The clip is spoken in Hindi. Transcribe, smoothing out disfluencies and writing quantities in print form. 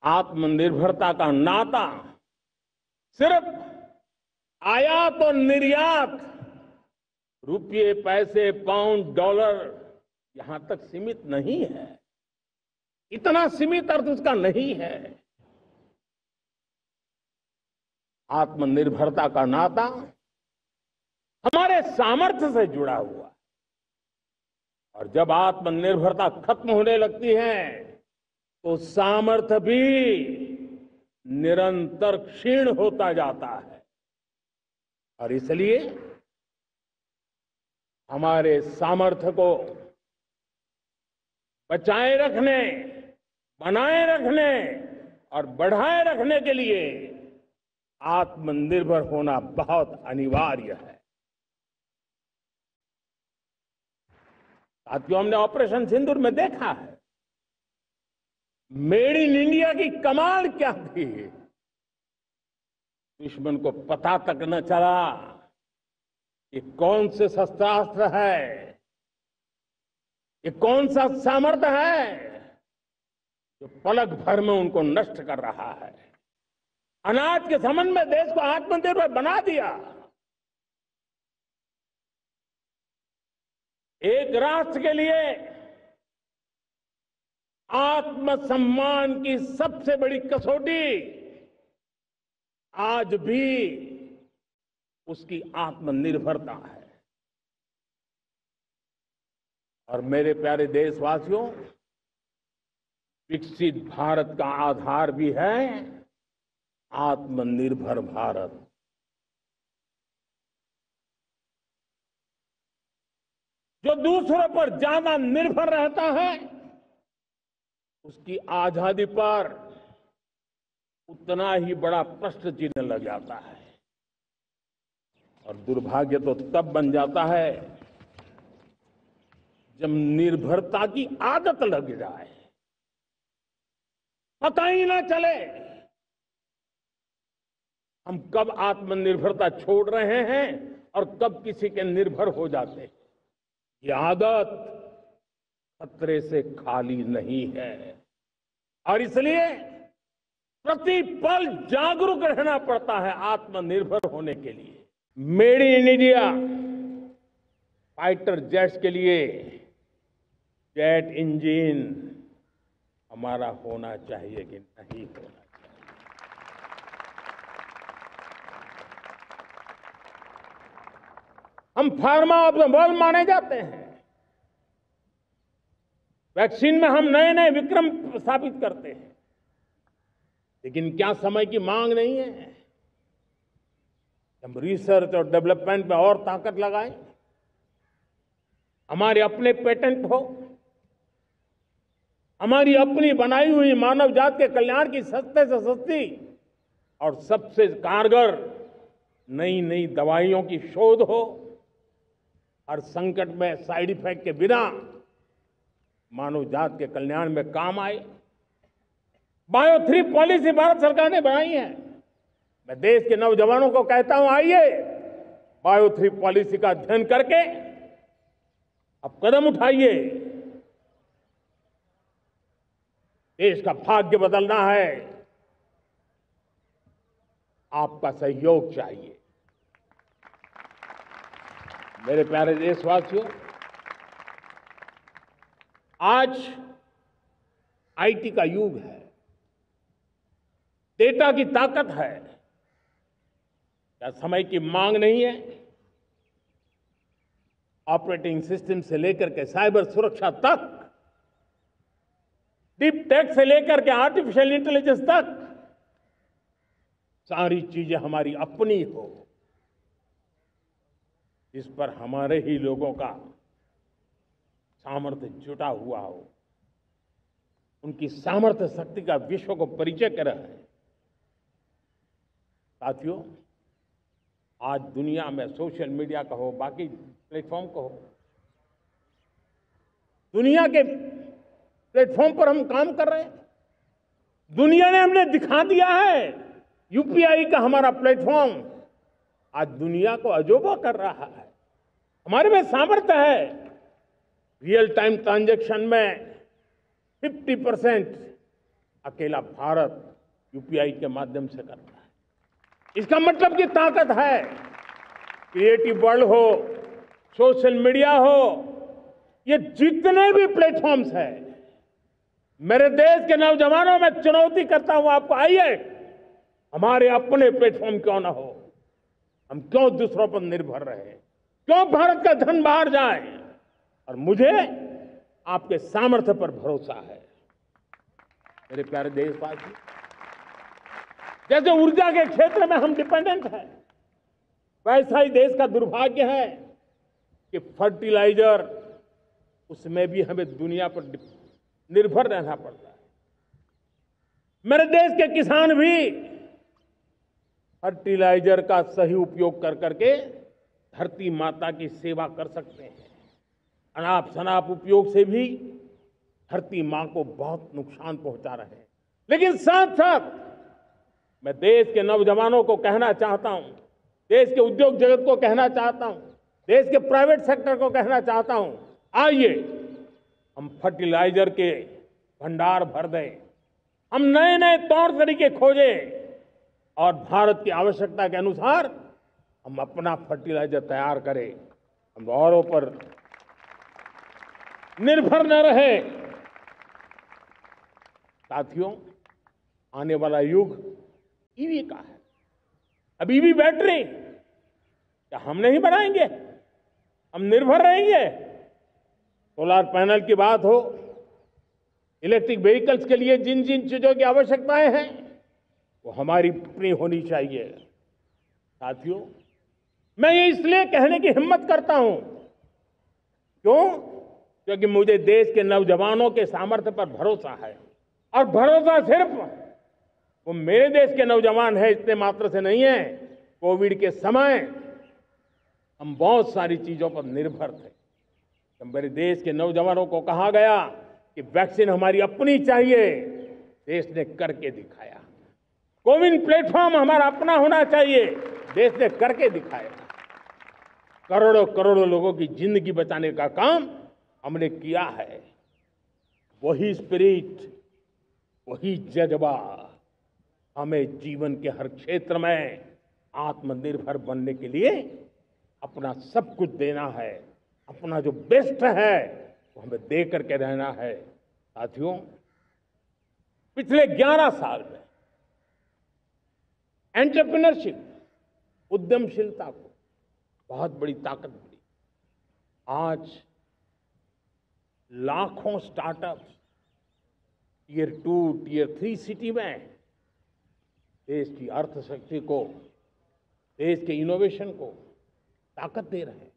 आत्मनिर्भरता का नाता सिर्फ आयात और निर्यात, रुपये, पैसे, पाउंड, डॉलर यहां तक सीमित नहीं है। इतना सीमित अर्थ उसका नहीं है। आत्मनिर्भरता का नाता हमारे सामर्थ्य से जुड़ा हुआ है। और जब आत्मनिर्भरता खत्म होने लगती है तो सामर्थ्य भी निरंतर क्षीण होता जाता है। और इसलिए हमारे सामर्थ्य को बचाए रखने, बनाए रखने और बढ़ाए रखने के लिए आत्मनिर्भर होना बहुत अनिवार्य है। साथियों, हमने ऑपरेशन सिंदूर में देखा है मेड इन इंडिया की कमाल क्या थी। दुश्मन को पता तक न चला कि कौन से शस्त्रास्त्र है, ये कौन सा सामर्थ्य है जो पलक भर में उनको नष्ट कर रहा है। अनाज के संबंध में देश को आत्मनिर्भर बना दिया। एक राष्ट्र के लिए आत्मसम्मान की सबसे बड़ी कसौटी आज भी उसकी आत्मनिर्भरता है। और मेरे प्यारे देशवासियों, विकसित भारत का आधार भी है आत्मनिर्भर भारत। जो दूसरों पर ज्यादा निर्भर रहता है उसकी आजादी पर उतना ही बड़ा प्रश्न चिन्ह लग जाता है। और दुर्भाग्य तो तब बन जाता है जब निर्भरता की आदत लग जाए, पता ही ना चले हम कब आत्मनिर्भरता छोड़ रहे हैं और कब किसी के निर्भर हो जाते हैं। ये आदत खतरे से खाली नहीं है और इसलिए प्रतिपल जागरूक रहना पड़ता है आत्मनिर्भर होने के लिए। Made in India fighter jets के लिए जेट इंजन हमारा होना चाहिए कि नहीं होना चाहिए। हम फार्मा ऑफ द वर्ल्ड माने जाते हैं। वैक्सीन में हम नए नए विक्रम स्थापित करते हैं, लेकिन क्या समय की मांग नहीं है हम रिसर्च और डेवलपमेंट में और ताकत लगाएं, हमारे अपने पेटेंट हो, हमारी अपनी बनाई हुई मानव जात के कल्याण की सस्ते से सस्ती और सबसे कारगर नई नई दवाइयों की शोध हो, हर संकट में साइड इफेक्ट के बिना मानव जात के कल्याण में काम आए। बायो 3 पॉलिसी भारत सरकार ने बनाई है। मैं देश के नौजवानों को कहता हूं, आइए बायो 3 पॉलिसी का अध्ययन करके अब कदम उठाइए। देश का भाग्य बदलना है, आपका सहयोग चाहिए। मेरे प्यारे देशवासियों, आज आईटी का युग है, डेटा की ताकत है। क्या समय की मांग नहीं है? ऑपरेटिंग सिस्टम से लेकर के साइबर सुरक्षा तक, डीप टेक से लेकर के आर्टिफिशियल इंटेलिजेंस तक, सारी चीजें हमारी अपनी हो, इस पर हमारे ही लोगों का सामर्थ्य जुटा हुआ हो, उनकी सामर्थ्य शक्ति का विश्व को परिचय कराएं। साथियों, आज दुनिया में सोशल मीडिया का हो, बाकी प्लेटफॉर्म का हो, दुनिया के प्लेटफॉर्म पर हम काम कर रहे हैं। दुनिया ने हमने दिखा दिया है, यूपीआई का हमारा प्लेटफॉर्म आज दुनिया को अजोबा कर रहा है। हमारे में सामर्थ्य है। रियल टाइम ट्रांजैक्शन में 50% अकेला भारत यूपीआई के माध्यम से करता है। इसका मतलब की ताकत है। क्रिएटिव वर्ल्ड हो, सोशल मीडिया हो, ये जितने भी प्लेटफॉर्म्स हैं, मेरे देश के नौजवानों में चुनौती करता हूं आपको, आइए हमारे अपने प्लेटफॉर्म क्यों ना हो, हम क्यों दूसरों पर निर्भर रहे, क्यों भारत का धन बाहर जाए। और मुझे आपके सामर्थ्य पर भरोसा है। मेरे प्यारे देशवासी, जैसे ऊर्जा के क्षेत्र में हम डिपेंडेंट हैं, वैसा ही देश का दुर्भाग्य है कि फर्टिलाइजर, उसमें भी हमें दुनिया पर निर्भर रहना पड़ता है। मेरे देश के किसान भी फर्टिलाइजर का सही उपयोग कर करके धरती माता की सेवा कर सकते हैं। अनाप शनाप उपयोग से भी धरती मां को बहुत नुकसान पहुंचा रहे हैं। लेकिन साथ साथ मैं देश के नौजवानों को कहना चाहता हूं, देश के उद्योग जगत को कहना चाहता हूं, देश के प्राइवेट सेक्टर को कहना चाहता हूं, आइए हम फर्टिलाइजर के भंडार भर दें, हम नए नए तौर तरीके खोजें और भारत की आवश्यकता के अनुसार हम अपना फर्टिलाइजर तैयार करें। हम औरों पर निर्भर न रहे। साथियों, आने वाला युग ईवी का है। अब ईवी बैटरी क्या हम नहीं बनाएंगे? हम निर्भर रहेंगे? सोलर पैनल की बात हो, इलेक्ट्रिक व्हीकल्स के लिए जिन जिन चीजों की आवश्यकताएं हैं, वो हमारी अपनी होनी चाहिए। साथियों, मैं ये इसलिए कहने की हिम्मत करता हूं, क्यों? क्योंकि मुझे देश के नौजवानों के सामर्थ्य पर भरोसा है। और भरोसा सिर्फ वो मेरे देश के नौजवान हैं इतने मात्र से नहीं है। कोविड के समय हम बहुत सारी चीजों पर निर्भर थे। तो मेरे देश के नौजवानों को कहा गया कि वैक्सीन हमारी अपनी चाहिए, देश ने करके दिखाया। कोविन प्लेटफॉर्म हमारा अपना होना चाहिए, देश ने करके दिखाया। करोड़ों करोड़ों लोगों की जिंदगी बचाने का काम हमने किया है। वही स्पिरिट, वही जज्बा हमें जीवन के हर क्षेत्र में आत्मनिर्भर बनने के लिए अपना सब कुछ देना है। अपना जो बेस्ट है वो हमें दे करके रहना है। साथियों, पिछले 11 साल में एंटरप्रेन्योरशिप, उद्यमशीलता को बहुत बड़ी ताकत मिली। आज लाखों स्टार्टअप्स टियर 2, टियर 3 सिटी में देश की अर्थशक्ति को, देश के इनोवेशन को ताकत दे रहे हैं।